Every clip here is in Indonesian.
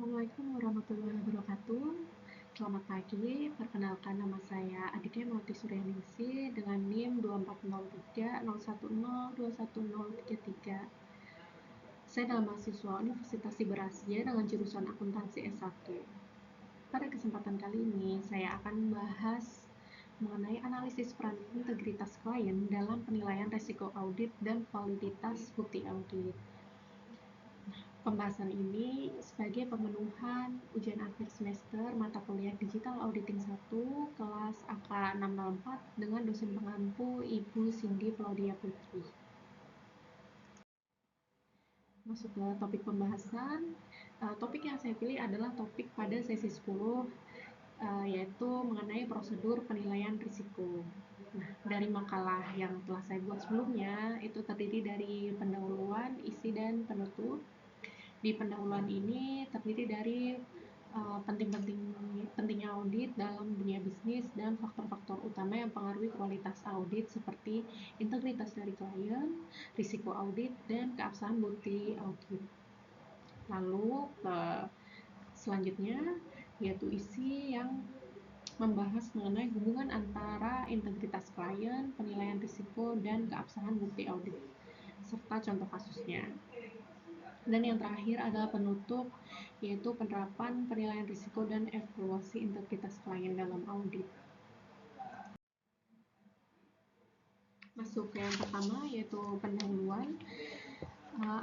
Assalamualaikum warahmatullahi wabarakatuh. Selamat pagi, perkenalkan nama saya Aditya Melati Suryaningsi dengan NIM 2403010210033. Saya adalah mahasiswa Universitas Siber Asia dengan jurusan Akuntansi S1. Pada kesempatan kali ini, saya akan membahas mengenai analisis peran integritas klien dalam penilaian risiko audit dan validitas bukti audit. Pembahasan ini sebagai pemenuhan ujian akhir semester mata kuliah Digital Auditing 1 kelas AK 604 dengan dosen pengampu Ibu Cindy Claudia Putri. Masuk ke topik pembahasan. Topik yang saya pilih adalah topik pada sesi 10, yaitu mengenai prosedur penilaian risiko. Nah, dari makalah yang telah saya buat sebelumnya, itu terdiri dari pendahuluan, isi, dan penutup. Di pendahuluan ini terdiri dari pentingnya audit dalam dunia bisnis dan faktor-faktor utama yang mempengaruhi kualitas audit seperti integritas dari klien, risiko audit, dan keabsahan bukti audit. Lalu selanjutnya yaitu isi yang membahas mengenai hubungan antara integritas klien, penilaian risiko, dan keabsahan bukti audit, serta contoh kasusnya. Dan yang terakhir adalah penutup, yaitu penerapan penilaian risiko dan evaluasi integritas klien dalam audit. Masuk ke yang pertama, yaitu pendahuluan.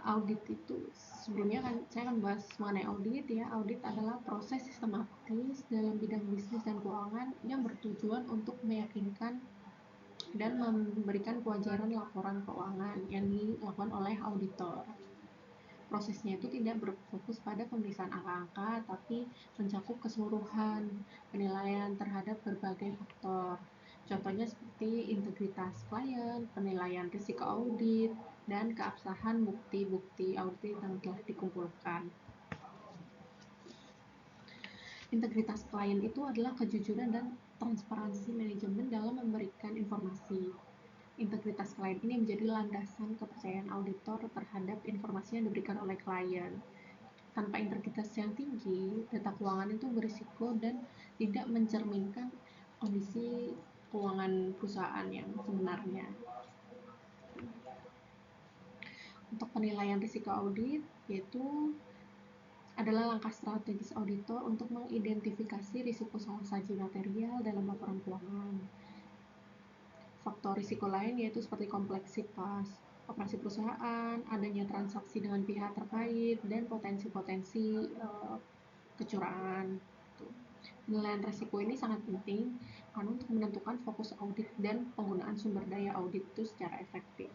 Audit itu sebelumnya saya akan bahas mengenai audit ya. Audit adalah proses sistematis dalam bidang bisnis dan keuangan yang bertujuan untuk meyakinkan dan memberikan kewajaran laporan keuangan yang dilakukan oleh auditor. Prosesnya itu tidak berfokus pada pemeriksaan angka-angka, tapi mencakup keseluruhan penilaian terhadap berbagai faktor. Contohnya seperti integritas klien, penilaian risiko audit, dan keabsahan bukti-bukti audit yang telah dikumpulkan. Integritas klien itu adalah kejujuran dan transparansi manajemen dalam memberikan informasi. Integritas klien ini menjadi landasan kepercayaan auditor terhadap informasi yang diberikan oleh klien. Tanpa integritas yang tinggi, data keuangan itu berisiko dan tidak mencerminkan kondisi keuangan perusahaan yang sebenarnya. Untuk penilaian risiko audit, yaitu adalah langkah strategis auditor untuk mengidentifikasi risiko salah saji material dalam laporan keuangan. Faktor risiko lain yaitu seperti kompleksitas operasi perusahaan, adanya transaksi dengan pihak terkait, dan potensi-potensi kecurangan. Penilaian risiko ini sangat penting karena untuk menentukan fokus audit dan penggunaan sumber daya audit itu secara efektif.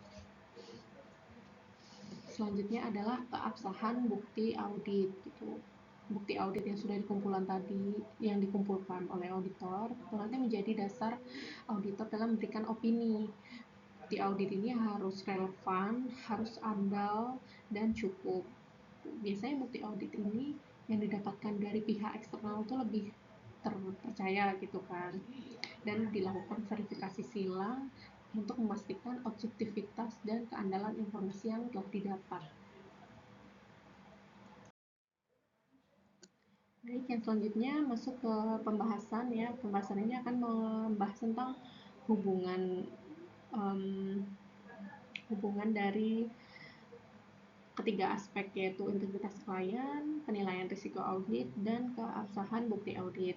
Selanjutnya adalah keabsahan bukti audit gitu. Bukti audit yang sudah dikumpulkan oleh auditor itu nanti menjadi dasar auditor dalam memberikan opini. Bukti audit ini harus relevan, harus andal, dan cukup. Biasanya bukti audit ini yang didapatkan dari pihak eksternal itu lebih terpercaya gitu kan, dan dilakukan verifikasi silang untuk memastikan objektivitas dan keandalan informasi yang telah didapat. Baik, yang selanjutnya masuk ke pembahasan ya. Pembahasan ini akan membahas tentang hubungan dari ketiga aspek, yaitu integritas klien, penilaian risiko audit, dan keabsahan bukti audit.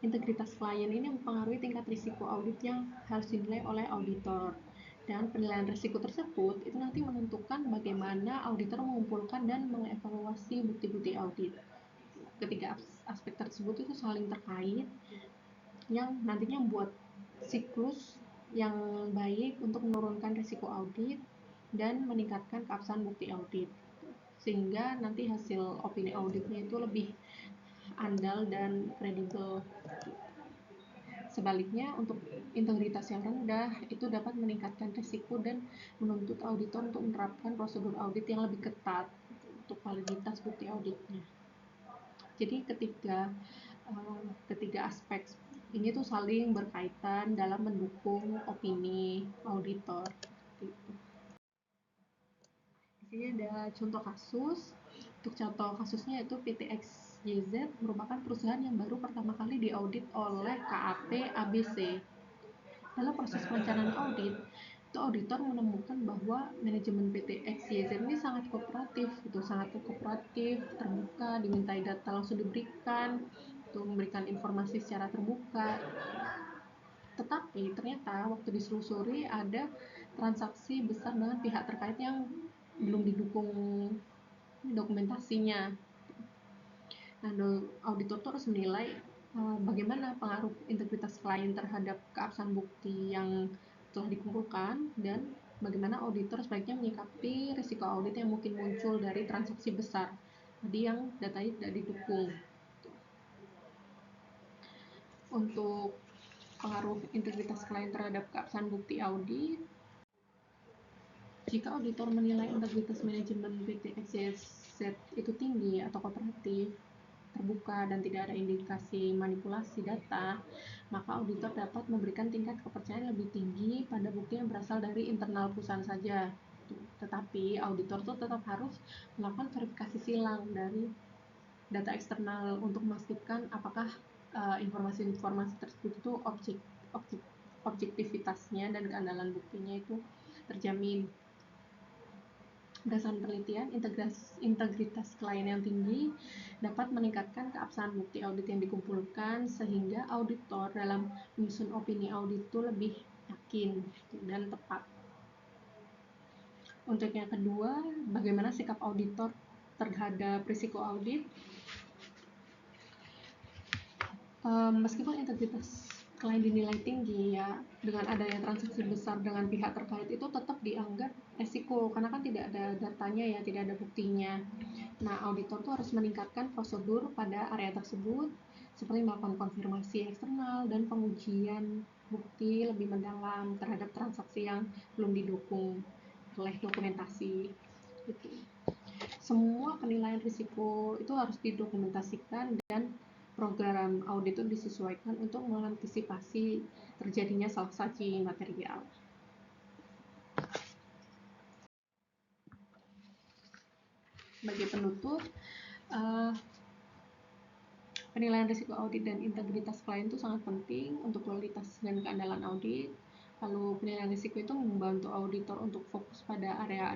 Integritas klien ini mempengaruhi tingkat risiko audit yang harus dinilai oleh auditor, dan penilaian risiko tersebut itu nanti menentukan bagaimana auditor mengumpulkan dan mengevaluasi bukti-bukti audit. Ketiga aspek tersebut itu saling terkait yang nantinya membuat siklus yang baik untuk menurunkan risiko audit dan meningkatkan keabsahan bukti audit, sehingga nanti hasil opini auditnya itu lebih andal dan kredibel. Sebaliknya, untuk integritas yang rendah itu dapat meningkatkan risiko dan menuntut auditor untuk menerapkan prosedur audit yang lebih ketat untuk validitas bukti auditnya. Jadi ketiga aspek ini tuh saling berkaitan dalam mendukung opini auditor. Di sini ada contoh kasus. Untuk contoh kasusnya itu PT XYZ merupakan perusahaan yang baru pertama kali diaudit oleh KAP ABC. Dalam proses perencanaan audit, itu auditor menemukan bahwa manajemen PT XYZ ini sangat kooperatif, terbuka, dimintai data langsung diberikan, untuk memberikan informasi secara terbuka. Tetapi ternyata waktu diselusuri ada transaksi besar dengan pihak terkait yang belum didukung dokumentasinya. Nah, auditor itu harus menilai bagaimana pengaruh integritas klien terhadap keabsahan bukti yang telah dikumpulkan, dan bagaimana auditor sebaiknya menyikapi risiko audit yang mungkin muncul dari transaksi besar tadi yang datanya tidak didukung. Untuk pengaruh integritas klien terhadap keabsahan bukti audit, jika auditor menilai integritas manajemen PT XYZ itu tinggi atau kooperatif, terbuka, dan tidak ada indikasi manipulasi data, maka auditor dapat memberikan tingkat kepercayaan lebih tinggi pada bukti yang berasal dari internal perusahaan saja. Tetapi auditor itu tetap harus melakukan verifikasi silang dari data eksternal untuk memastikan apakah informasi-informasi tersebut itu objektivitasnya dan keandalan buktinya itu terjamin. Berdasarkan penelitian, integritas klien yang tinggi dapat meningkatkan keabsahan bukti audit yang dikumpulkan, sehingga auditor dalam menyusun opini audit itu lebih yakin dan tepat. Untuk yang kedua, bagaimana sikap auditor terhadap risiko audit? Meskipun integritas klien dinilai tinggi, ya, dengan adanya transaksi besar dengan pihak terkait itu tetap dianggap resiko, karena kan tidak ada datanya, ya, tidak ada buktinya. Nah, auditor tuh harus meningkatkan prosedur pada area tersebut, seperti melakukan konfirmasi eksternal dan pengujian bukti lebih mendalam terhadap transaksi yang belum didukung oleh dokumentasi. Gitu. Semua penilaian risiko itu harus didokumentasikan, dan program audit itu disesuaikan untuk mengantisipasi terjadinya salah saji material. Sebagai penutup, penilaian risiko audit dan integritas klien itu sangat penting untuk kualitas dan keandalan audit. Lalu penilaian risiko itu membantu auditor untuk fokus pada area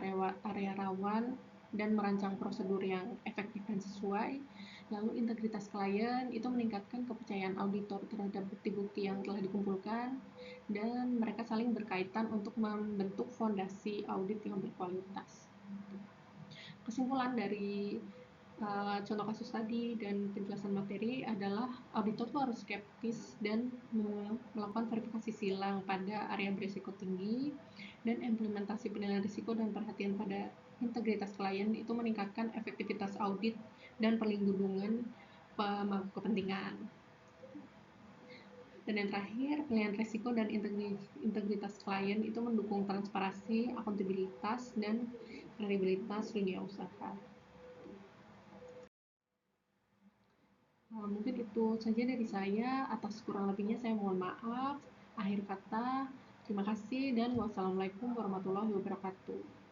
rawan dan merancang prosedur yang efektif dan sesuai. Lalu integritas klien itu meningkatkan kepercayaan auditor terhadap bukti-bukti yang telah dikumpulkan, dan mereka saling berkaitan untuk membentuk fondasi audit yang berkualitas. Kesimpulan dari contoh kasus tadi dan penjelasan materi adalah auditor tuh harus skeptis dan melakukan verifikasi silang pada area berisiko tinggi, dan implementasi penilaian risiko dan perhatian pada integritas klien itu meningkatkan efektivitas audit dan perlindungan pemangku kepentingan. Dan yang terakhir, penilaian risiko dan integritas klien itu mendukung transparansi, akuntabilitas, dan kredibilitas dunia usaha. Mungkin itu saja dari saya. Atas kurang lebihnya saya mohon maaf. Akhir kata, terima kasih dan wassalamualaikum warahmatullahi wabarakatuh.